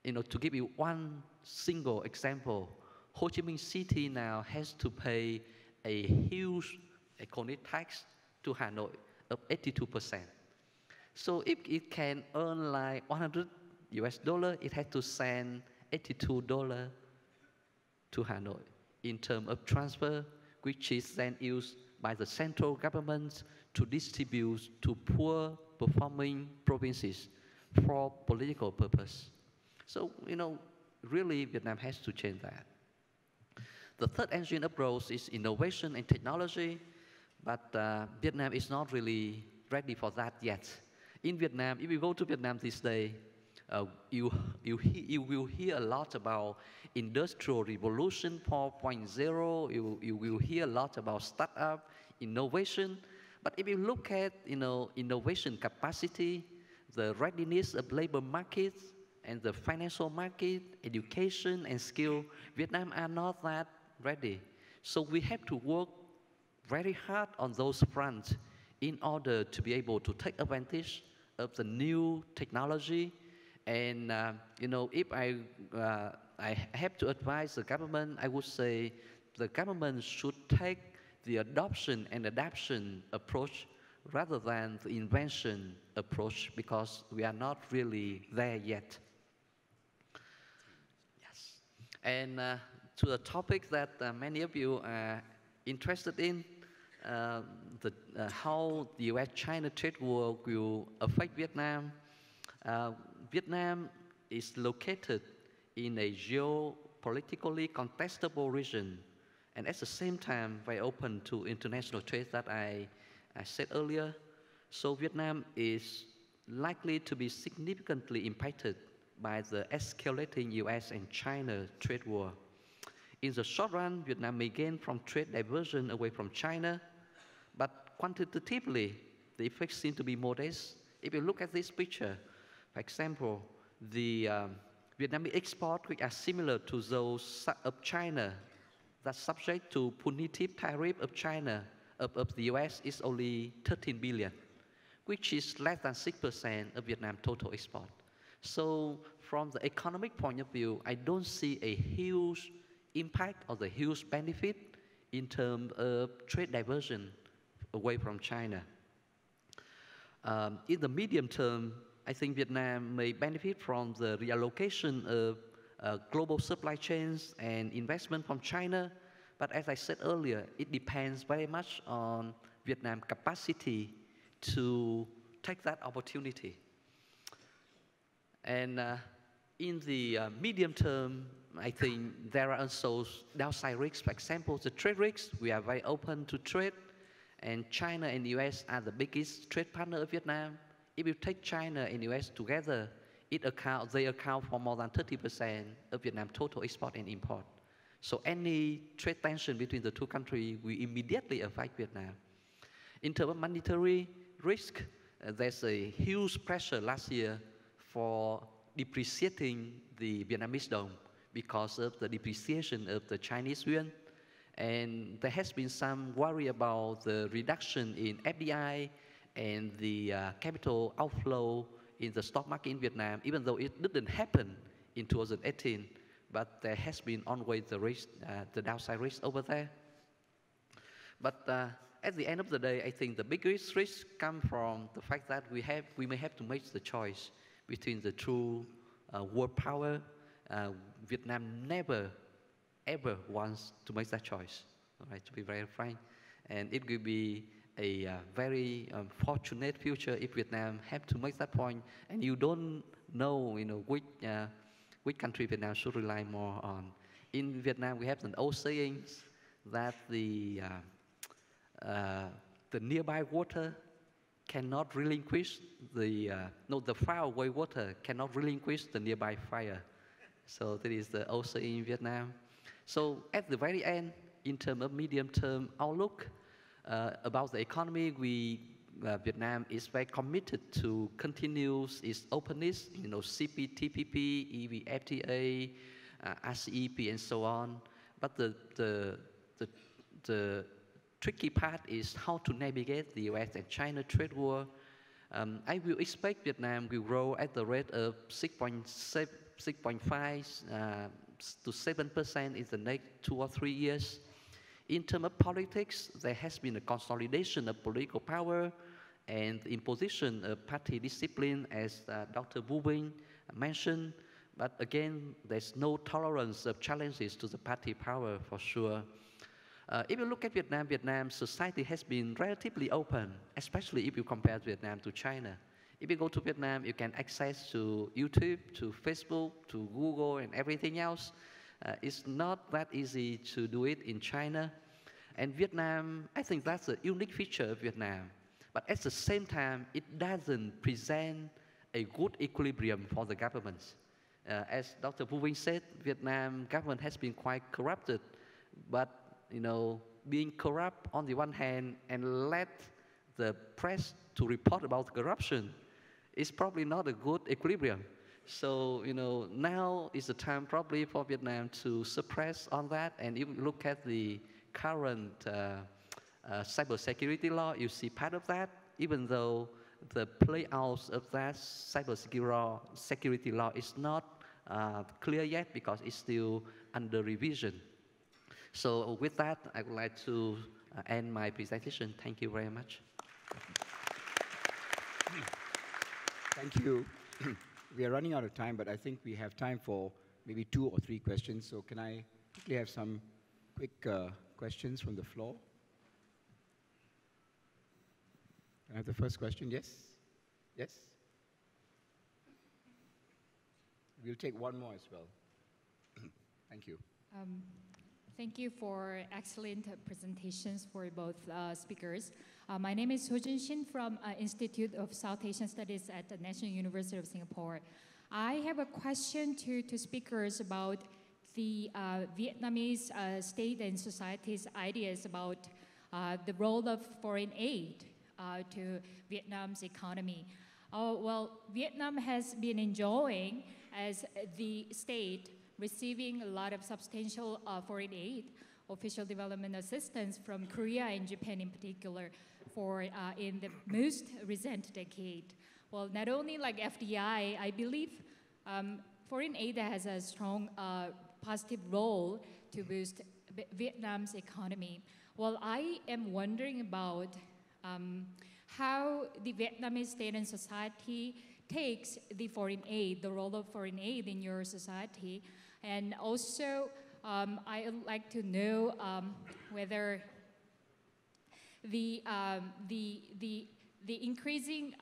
S4: To give you one single example, Ho Chi Minh City now has to pay a huge economic tax to Hanoi of 82%. So if it can earn like $100, it has to send $82 to Hanoi in terms of transfer, which is then used by the central government to distribute to poor performing provinces for political purpose. So, really Vietnam has to change that. The third engine of growth is innovation and technology, but Vietnam is not really ready for that yet. In Vietnam, if you go to Vietnam this day, you will hear a lot about Industrial Revolution 4.0. You will hear a lot about startup, innovation. But if you look at innovation capacity, the readiness of labor markets and the financial market, education and skill, Vietnam are not that ready. So we have to work very hard on those fronts in order to be able to take advantage of the new technology. And if I I have to advise the government. I would say the government should take the adoption and adaptation approach rather than the invention approach, because we are not really there yet. Yes. And to the topic that many of you are interested in, how the US-China trade war will affect Vietnam. Vietnam is located in a geopolitically contestable region, and at the same time very open to international trade that I said earlier. So Vietnam is likely to be significantly impacted by the escalating US and China trade war. In the short run, Vietnam may gain from trade diversion away from China, but quantitatively, the effects seem to be modest. If you look at this picture, for example, the Vietnamese exports, which are similar to those of China, that's subject to punitive tariff of China, of the US, is only 13 billion, which is less than 6% of Vietnam's total export. So from the economic point of view, I don't see a huge impact or the huge benefit in terms of trade diversion away from China. In the medium term, I think Vietnam may benefit from the reallocation of global supply chains and investment from China. But as I said earlier, it depends very much on Vietnam's capacity to take that opportunity. And in the medium term, I think there are also downside risks. For example, the trade risks, we are very open to trade, and China and the US are the biggest trade partner of Vietnam. If you take China and the US together, they account for more than 30% of Vietnam's total export and import. So any trade tension between the two countries will immediately affect Vietnam. In terms of monetary risk, there's a huge pressure last year for depreciating the Vietnamese dong because of the depreciation of the Chinese yuan. And there has been some worry about the reduction in FDI and the capital outflow in the stock market in Vietnam, even though it didn't happen in 2018, but there has been always the risk, the downside risk over there. But at the end of the day, I think the biggest risk come from the fact that we may have to make the choice between the two world power. Vietnam never, ever wants to make that choice, all right, to be very frank. And it will be a very fortunate future if Vietnam have to make that point, and you don't know, which country Vietnam should rely more on. In Vietnam, we have an old saying that the nearby water cannot relinquish the faraway water cannot relinquish the nearby fire. So that is the old saying in Vietnam. So at the very end, in terms of medium-term outlook about the economy, Vietnam is very committed to continue its openness, CPTPP, EVFTA, RCEP, and so on. But the tricky part is how to navigate the US and China trade war. I will expect Vietnam will grow at the rate of 6.5 to 7% in the next 2 or 3 years. In terms of politics, there has been a consolidation of political power and the imposition of party discipline, as Dr. Wu Wing mentioned. But again, there's no tolerance of challenges to the party power for sure. If you look at Vietnam society has been relatively open, especially if you compare Vietnam to China. If you go to Vietnam, you can access to YouTube, to Facebook, to Google, and everything else. It's not that easy to do it in China. And Vietnam, I think that's a unique feature of Vietnam. But at the same time, it doesn't present a good equilibrium for the governments. As Dr. Wu Wing said, Vietnam government has been quite corrupted, but being corrupt on the one hand and let the press to report about corruption is probably not a good equilibrium. So, now is the time probably for Vietnam to suppress on that. And if you look at the current cybersecurity law, you see part of that, even though the play out of that cybersecurity law is not clear yet because it's still under revision. So with that, I would like to end my presentation. Thank you very much.
S2: Thank you. We are running out of time, but I think we have time for maybe 2 or 3 questions. So can I quickly have some quick questions from the floor? Can I have the first question? Yes? Yes? We'll take one more as well. Thank you.
S5: Thank you for excellent presentations for both speakers. My name is Ho Jun Shin from Institute of South Asian Studies at the National University of Singapore. I have a question to speakers about the Vietnamese state and society's ideas about the role of foreign aid to Vietnam's economy. Well, Vietnam has been enjoying, as the state, receiving a lot of substantial foreign aid, official development assistance from Korea and Japan in particular for in the most recent decade. Well, not only like FDI, I believe foreign aid has a strong positive role to boost Vietnam's economy. Well, I am wondering about how the Vietnamese state and society takes the foreign aid, the role of foreign aid in your society. And also, I would like to know whether the increasing,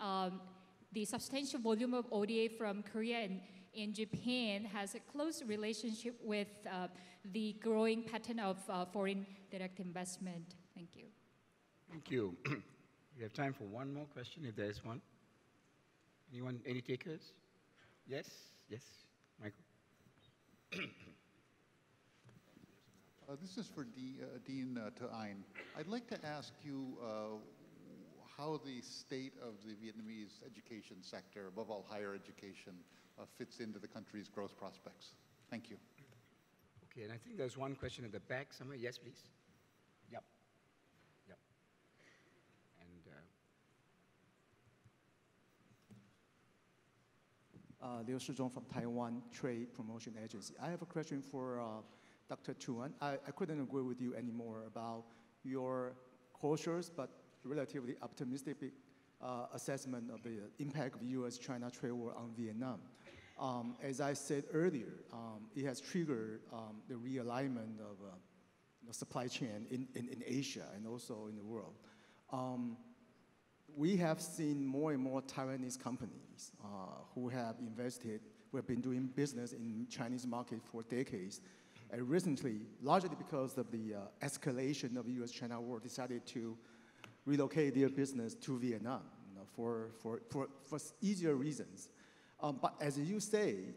S5: the substantial volume of ODA from Korea and Japan has a close relationship with the growing pattern of foreign direct investment. Thank you.
S2: Thank you. We have time for one more question, if there is one. Anyone, any takers? Yes? Yes, Michael?
S6: This is for Dean Tuan. I'd like to ask you how the state of the Vietnamese education sector, above all higher education, fits into the country's growth prospects. Thank you.
S2: Okay, and I think there's one question at the back somewhere. Yes, please. Yep. Yep. And
S7: Liu Shizhong from Taiwan Trade Promotion Agency. I have a question for Dr. Tuan. I couldn't agree with you anymore about your cautious but relatively optimistic assessment of the impact of U.S.-China trade war on Vietnam. As I said earlier, it has triggered the realignment of the supply chain in Asia and also in the world. We have seen more and more Taiwanese companies who have invested, who have been doing business in Chinese market for decades. And recently, largely because of the escalation of the U.S.-China war, decided to relocate their business to Vietnam, you know, for easier reasons. But as you said,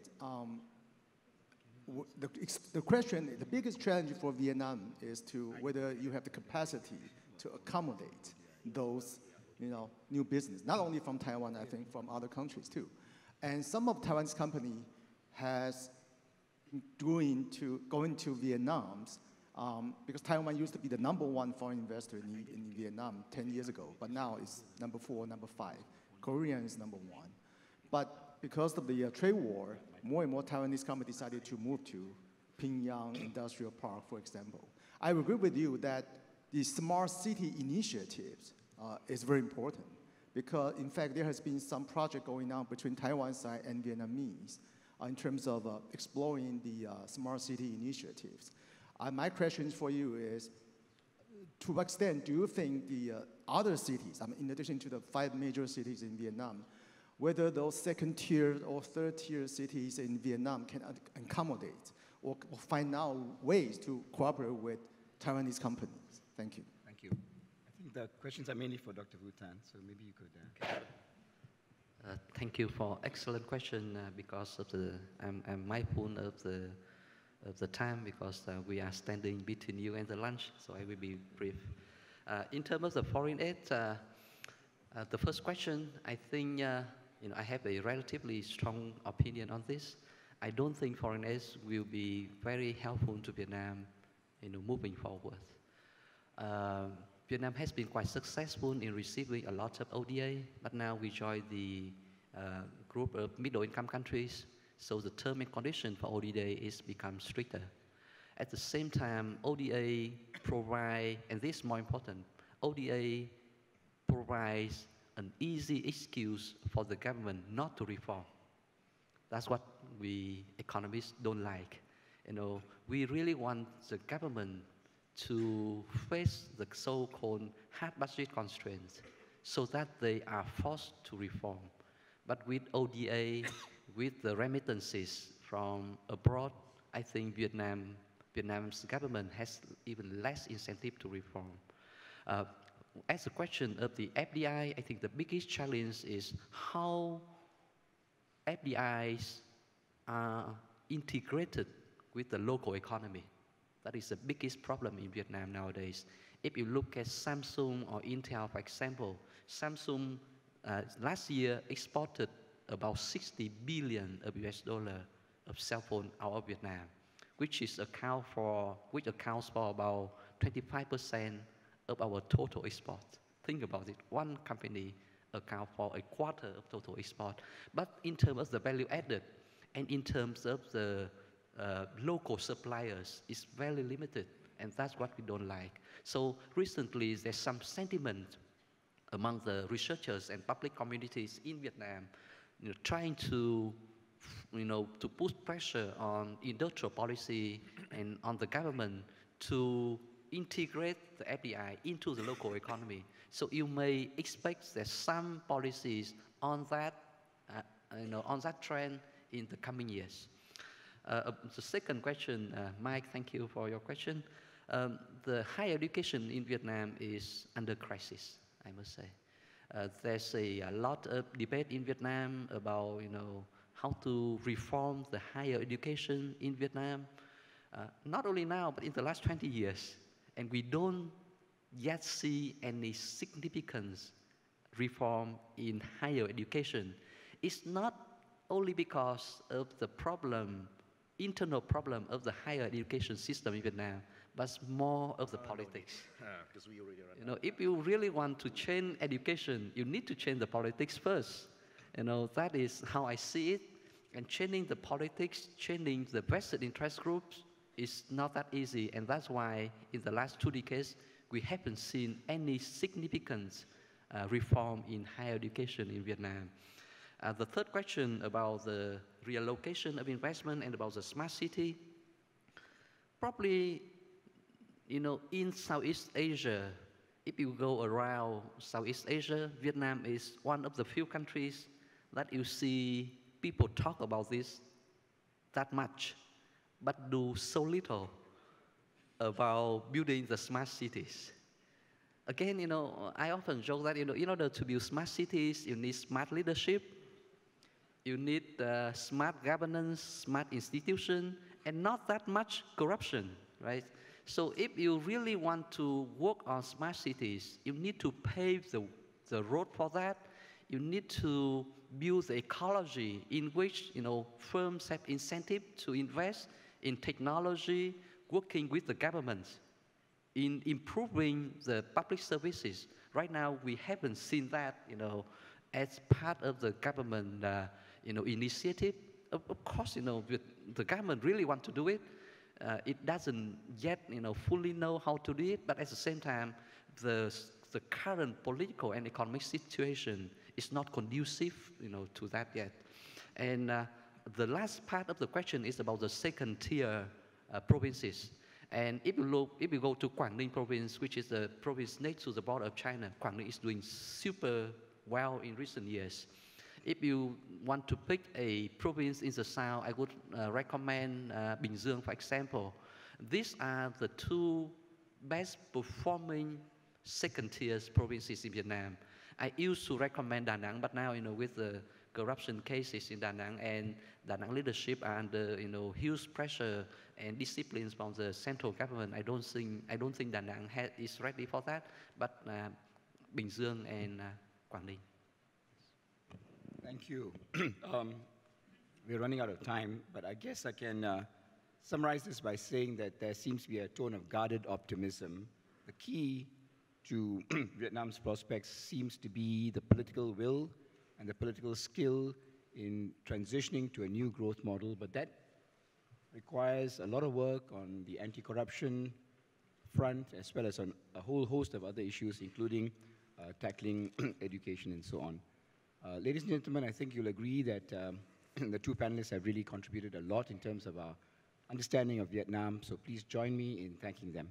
S7: the question, the biggest challenge for Vietnam is to whether you have the capacity to accommodate those, you know, new business, not only from Taiwan, I think from other countries too. And some of Taiwan's company has going to Vietnam because Taiwan used to be the #1 foreign investor in Vietnam 10 years ago, but now it's #4, #5. Korea is #1. But because of the trade war, more and more Taiwanese companies decided to move to Pyongyang Industrial Park, for example. I agree with you that the smart city initiatives is very important because, in fact, there has been some project going on between Taiwan side and Vietnamese in terms of exploring the smart city initiatives. My question for you is, to what extent do you think the other cities, I mean, in addition to the 5 major cities in Vietnam, whether those second-tier or third-tier cities in Vietnam can accommodate or find out ways to cooperate with Taiwanese companies? Thank you.
S2: Thank you. I think the questions are mainly for Dr. Vu Tan, so maybe you could...
S4: Thank you for excellent question because of the, I'm mindful of the time because we are standing between you and the lunch, so I will be brief. In terms of the foreign aid, the first question, I think, you know, I have a relatively strong opinion on this. I don't think foreign aid will be very helpful to Vietnam, you know, moving forward. Vietnam has been quite successful in receiving a lot of ODA, but now we join the group of middle-income countries. So the term and condition for ODA is become stricter. At the same time, ODA provide, and this is more important, ODA provides an easy excuse for the government not to reform. That's what we economists don't like. We really want the government to face the so-called hard budget constraints so that they are forced to reform. But with ODA, with the remittances from abroad, I think Vietnam's government has even less incentive to reform. As a question of the FDI, I think the biggest challenge is how FDIs are integrated with the local economy. That is the biggest problem in Vietnam nowadays. If you look at Samsung or Intel, for example, Samsung last year exported about 60 billion of US dollar of cell phone out of Vietnam, which accounts for about 25% of our total export. Think about it. One company accounts for a quarter of total export. But in terms of the value added and in terms of the local suppliers, it's very limited, and that's what we don't like. So recently, there's some sentiment among the researchers and public communities in Vietnam, trying to put pressure on industrial policy and on the government to integrate the FDI into the local economy. So you may expect that some policies on that, on that trend in the coming years. The second question, Mike, thank you for your question. The higher education in Vietnam is under crisis, I must say. There's a lot of debate in Vietnam about, how to reform the higher education in Vietnam, not only now, but in the last 20 years. And we don't yet see any significant reform in higher education. It's not only because of the internal problem of the higher education system in Vietnam, but more of the politics. If you really want to change education, you need to change the politics first. That is how I see it. And changing the politics, changing the vested interest groups is not that easy. And that's why in the last 2 decades, we haven't seen any significant reform in higher education in Vietnam. The third question about the reallocation of investment and about the smart city, probably, in Southeast Asia, if you go around Southeast Asia, Vietnam is one of the few countries that you see people talk about this that much, but do so little about building the smart cities. Again, I often joke that, in order to build smart cities, you need smart leadership, you need smart governance, smart institution, and not that much corruption, right? So if you really want to work on smart cities, you need to pave the road for that. You need to build the ecology in which, firms have incentive to invest in technology, working with the government in improving the public services. Right now, we haven't seen that, as part of the government, initiative. Of course, the government really want to do it. It doesn't yet, fully know how to do it, but at the same time, the current political and economic situation is not conducive, to that yet. And the last part of the question is about the second-tier provinces. And if you go to Quảng Ninh province, which is the province next to the border of China, Quảng Ninh is doing super well in recent years. If you want to pick a province in the south, I would recommend Bình Dương, for example. These are the 2 best performing second-tier provinces in Vietnam. I used to recommend Da Nang, but now, with the corruption cases in Da Nang and Da Nang leadership are under, huge pressure and disciplines from the central government, I don't think Da Nang is ready for that. But Bình Dương and Quảng Ninh.
S2: Thank you. We're running out of time, but I guess I can summarize this by saying that there seems to be a tone of guarded optimism. The key to Vietnam's prospects seems to be the political will and the political skill in transitioning to a new growth model, but that requires a lot of work on the anti-corruption front, as well as on a whole host of other issues, including tackling education and so on. Ladies and gentlemen, I think you'll agree that the two panelists have really contributed a lot in terms of our understanding of Vietnam, so please join me in thanking them.